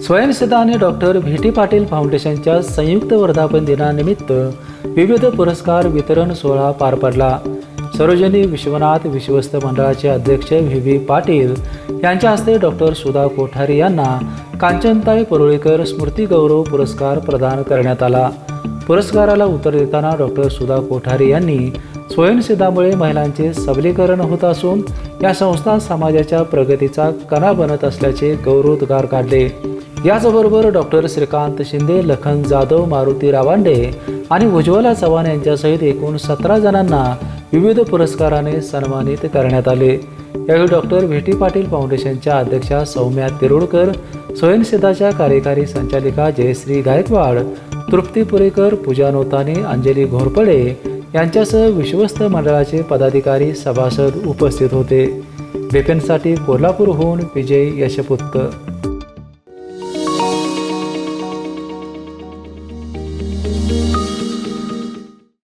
स्वयंसिद्धा आणि डॉक्टर व्ही.टी. पाटील फाउंडेशनच्या संयुक्त वर्धापन दिनानिमित्त विविध पुरस्कार वितरण सोहळा पार पडला। सरोजिनी विश्वनाथ विश्वस्त मंडळाचे अध्यक्ष व्ही.व्ही. पाटील यांच्या हस्ते डॉक्टर सुधा कोठारी यांना कांचनताई परुळेकर स्मृती गौरव पुरस्कार प्रदान करण्यात आला। पुरस्काराला उत्तर देताना डॉक्टर सुधा कोठारी यांनी स्वयंसिद्धामुळे महिलांचे सबलीकरण होत असून या संस्था समाजाच्या प्रगतीचा कणा बनत असल्याचे गौरवोद्गार काढले। याचबरोबर डॉक्टर श्रीकांत शिंदे, लखन जाधव, मारुती रावांडे आणि उज्ज्वला चव्हाण यांच्यासहित एकूण 17 जणांना विविध पुरस्काराने सन्मानित करण्यात आले। यावेळी डॉक्टर व्ही.टी. पाटील फाउंडेशनच्या अध्यक्षा सौम्या तिरुडकर, स्वयंसिद्धाच्या कार्यकारी संचालिका जयश्री गायकवाड, तृप्ती पुरेकर, पूजा नोतानी, अंजली घोरपडे यांच्यासह विश्वस्त मंडळाचे पदाधिकारी सभासद उपस्थित होते। बेपेनसाठी कोल्हापूरहून विजय यशपुत्त।